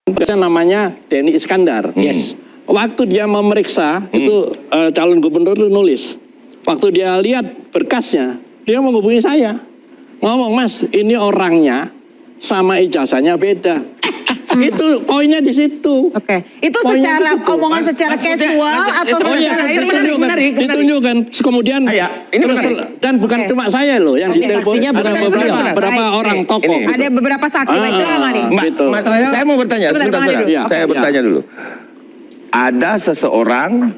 namanya Denny Iskandar. Yes. Waktu dia memeriksa itu calon gubernur itu nulis. Waktu dia lihat berkasnya, dia menghubungi saya. Ngomong, Mas, ini orangnya sama ijazahnya beda. Itu poinnya di situ. Oke. Itu Poinnya secara di situ. omongan secara casual atau ditunjukkan, ditunjukkan. Kemudian ini terus, dan bukan cuma saya loh yang ditelepon, saksinya bukan ada beberapa orang tokoh. ada beberapa saksi. Baik, silakan, Mari. Gitu. Saya mau bertanya, sebentar. Iya. Saya bertanya dulu. Ada seseorang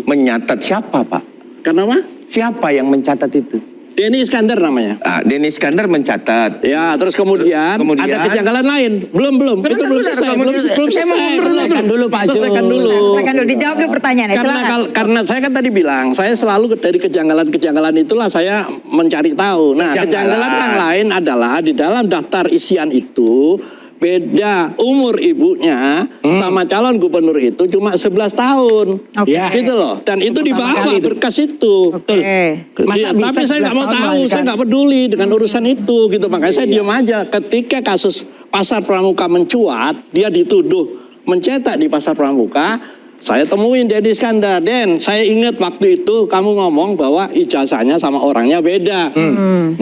menyatat siapa, Pak? Kenapa? Siapa yang mencatat itu? Denny Iskandar namanya. Denny Iskandar mencatat. Ya, terus kemudian ada kejanggalan lain. Belum. Itu belum selesai. Belum selesai. Selesaikan dulu Pak Jo. Selesaikan dulu. Silakan dulu, dijawab dulu pertanyaannya. Silakan. Karena saya kan tadi bilang, saya selalu dari kejanggalan-kejanggalan itulah saya mencari tahu. Nah, kejanggalan yang lain adalah di dalam daftar isian itu beda umur ibunya sama calon gubernur itu cuma 11 tahun. Oke. Gitu loh. Dan itu dibawa berkas itu. Oke. Iya, Masa bisa tapi saya nggak mau 11 tahun tahu, saya melahirkan? nggak peduli dengan urusan itu gitu. Makanya saya diam aja. Ketika kasus Pasar Pramuka mencuat, dia dituduh mencetak di Pasar Pramuka. Saya temuin Denny Iskandar. Den, saya ingat waktu itu kamu ngomong bahwa ijazahnya sama orangnya beda.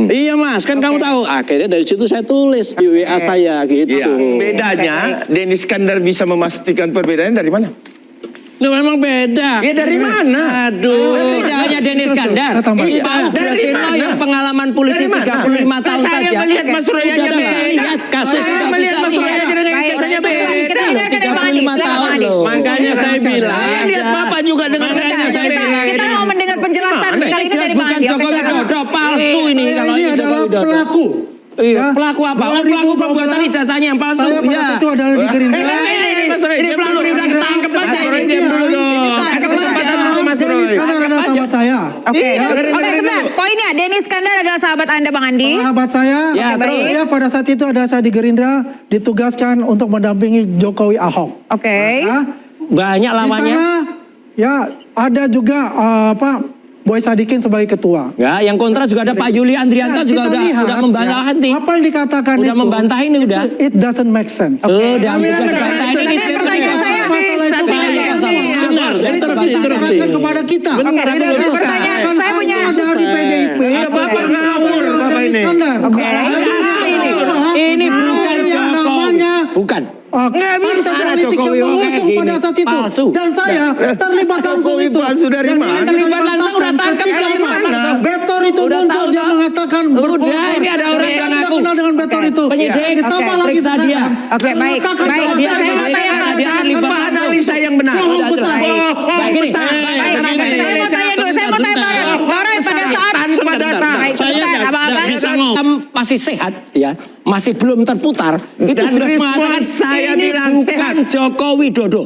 Iya Mas, kan kamu tahu. Akhirnya dari situ saya tulis di WA saya gitu. Iya. Bedanya, Denny Iskandar bisa memastikan perbedaannya dari mana? Loh, memang beda. Ya dari mana? Aduh. Tidak hanya Denny Iskandar. Iya. Pak Grosino yang pengalaman polisi 35 tahun Saya saja. melihat Mas Roy aja Sudah beda. lihat kasus. Saya melihat Mas Roy aja dengan Baik, ijazahnya baik. beda. Kita silakan Bang Andi. 35 Silakan, tahun Bang Andi. loh. Makanya saya bilang. Saya lihat Bapak juga dengan Makanya saya bilang. Kita mau mendengar penjelasan sekali ini dari Bang Bukan Andi. Joko Oke, silakan. Widodo, palsu ini kalau Ini ini Joko adalah Widodo. pelaku. Iya, Ya. pelaku apa? Oh, pelaku 2012, pembuatan ijazahnya yang palsu. Saya pada Iya. saat itu adalah di Gerindra. Ini pelaku udah ketangkep aja ini. Diam dulu dong. Ditangkep Kesempatan aja. dulu Mas Roy. Iskandar adalah sahabat saya. Oke. Iya. Oke, sebentar. Poinnya, Denny Iskandar adalah sahabat Anda, Bang Andi. Sahabat saya. Ya, Oke, baik. Saya pada saat itu adalah saya di Gerindra ditugaskan untuk mendampingi Jokowi Ahok. Oke. Nah, Banyak di lawannya. sana ya ada juga Boy Sadikin sebagai ketua. Ya, yang kontra juga ada Pak Yuli Andrianto Nah, juga kita lihat, udah membantah ya, nih. apa yang dikatakan Udah itu, membantah ini udah. It doesn't make sense. Udah Kami bukan akan membantah ini. Pertanyaan saya Benar, interupsi. Serahkan kepada kita. Benar, Oke, belum selesai. pertanyaan saya punya. Dari PDIP. Iya, Bapak ngawur, Bapak ini. Oke. Ini bukan Jokowi. Bukan. Nggak bisa ada Jokowi kayak gini. pada saat itu. Palsu. Dan saya terlibat langsung Jokowi itu. palsu dari Dan mana? ini Terlibat langsung, udah tangkap ketika dari mana? Betor itu Udah muncul, tahu, dia tahu. mengatakan Udah, ini ada orang yang tidak ngaku. kenal dengan Betor itu. Penyidik, Ditambah oke, lagi periksa sekarang. dia. Oke, baik. Mengatakan Baik, bahwa dia saya mau terlibat, tanya dia terlibat Tanpa langsung. analisa yang benar. Bohong Sudah besar. jelas. Baik, gini. Baik, saya mau tanya dulu. Saya mau tanya Bang Roy pada saat Tanpa data. Baik, Saya sebentar, nggak abang-abang. bisa ngomong. Kita masih sehat ya, masih belum terputar. Itu Dan jelas respon mengatakan saya ini bilang bukan sehat. Joko Widodo.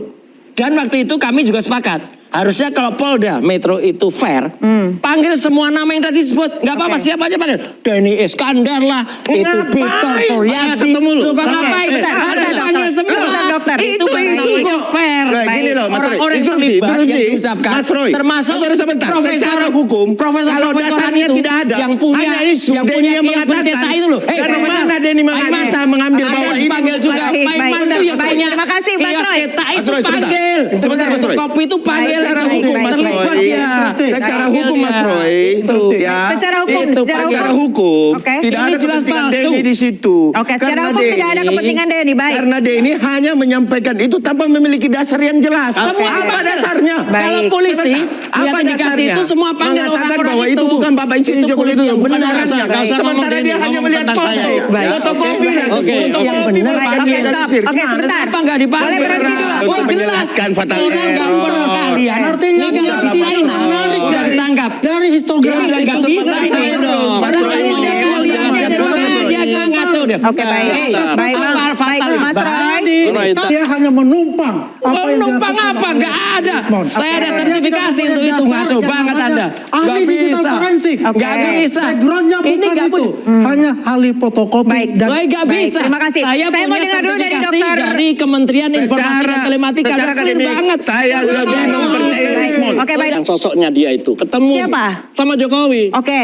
Dan waktu itu kami juga sepakat. Harusnya kalau Polda Metro itu fair, panggil semua nama yang tadi disebut. Nggak apa-apa, siapa aja panggil. Denny Iskandar lah, itu Victor Suryadi. ketemu lu. Coba Oke, ngapain? bentar, Harus bentar, panggil dokter. semua. Bentar, dokter. Itu namanya fair. Nah, gini loh, Mas Roy. Orang-orang yang terlibat yang diucapkan. Mas Roy, Termasuk Mas Roy, sebentar. profesor Secara hukum, Profesor kalau dasarnya itu tidak ada, yang punya hanya isu yang Denny punya yang kios mengatakan, pencetak itu loh. dari Profesor mana Denny Aiman, bisa mengambil Anda bahwa harus ini panggil juga. Baik, Pak Aiman baik, itu yang baik. punya Terima kasih, Mas kios Roy. cetak Mas itu Roy, sebentar. panggil. Sebentar, Mas Roy. Kopi itu panggil. Secara Baik, hukum, baik, Mas Terlibat Roy. dia. Secara Panggil hukum, Mas dia. Roy. Itu. Ya. Secara hukum, Itu Secara hukum, Oke. tidak Ini ada jelas kepentingan palsu. Denny di situ. Oke, secara Karena hukum tidak ada kepentingan Denny, baik. Karena Denny hanya menyampaikan itu tanpa memiliki dasar yang jelas. Semua Apa panggil. dasarnya? Baik. Kalau polisi Sebentar. lihat Apa indikasi dasarnya? itu semua panggil Mengatakan orang-orang bahwa itu bukan Bapak Insiden Itu Jokowi polisi itu yang benar. kebenarannya. Nggak usah ngomong Sementara Denny, dia hanya ngomong melihat tentang foto, saya. Baik. fotokopi, Oke. Polisi yang benar Baik, panggil. oke, stop. Oke, sebentar. Kenapa nggak dipanggil? Boleh berhenti dulu. Untuk Oh, jelas. menjelaskan fatal Orang nggak error. pernah kalian. Artinya Ini kalau bukti lain, menarik udah dari- ditangkap. Dari histogram Dia nggak bisa ini. dong. Orang Mas Roy, yang udah ini kalian jelaskan aja dulu, Mas dulu, Roy. dia nggak ngatur dia. Oke, baik. Baik, Bang. Apa Baik, fatal? Mas Roy. Dia hanya menumpang. Oh, numpang apa? Nggak ada. Saya ada sertifikasi untuk itu. Ngaco banget Anda. Ahli Nggak digital bisa. forensik. Nggak bisa. Backgroundnya Ini bukan nggak itu. boleh. Hanya ahli fotokopi. Baik. dan Baik, nggak Baik, bisa. terima kasih. Saya Saya mau punya dengar dulu dari sertifikasi dokter. dari Kementerian Informasi dan Telematika. secara Udah clear akademik, banget. saya lebih mempercayai Rismon. Oke, baik. Yang sosoknya dia itu ketemu Siapa? sama Jokowi. Oke.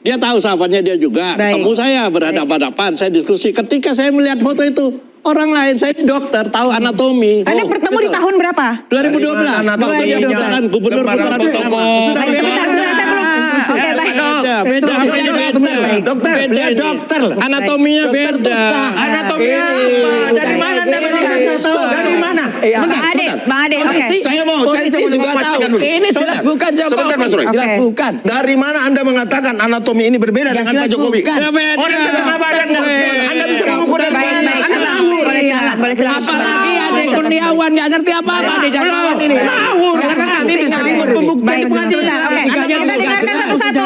Dia tahu sahabatnya dia juga. Baik. Ketemu saya berhadapan-hadapan, saya diskusi. Ketika saya melihat foto itu, Orang lain, saya ini dokter, tahu anatomi. Anda bertemu di tahun berapa? 2012. Waktu jadi 2012. putaran gubernur putaran pertama. Sudah Sebentar, saya belum. Oke, baik. beda. Dokter. Beda ini. Dokter loh. Anatominya Dokter tuh beda. sah. Anatominya apa? Dari mana Anda tahu? Dari mana? Bang Ade, oke. Saya mau Polisi juga tahu. memastikan dulu. Ini jelas bukan Jokowi. Sebentar Mas Roy. Jelas Oke. bukan. Dari mana Anda mengatakan anatomi ini berbeda Ya, dengan Pak jelas Jokowi? bukan. Ya, beda. Orang setengah badan Anda bisa mengukur dari Baik, mana? baik. Anda Boleh silakan, boleh silakan. Apalagi ada Kurniawan nggak ngerti apa-apa di jangkauan ini. Ngawur karena kami bisa membuktikan Baik, di pengadilan. sebentar. Oke, kita dengarkan satu-satu.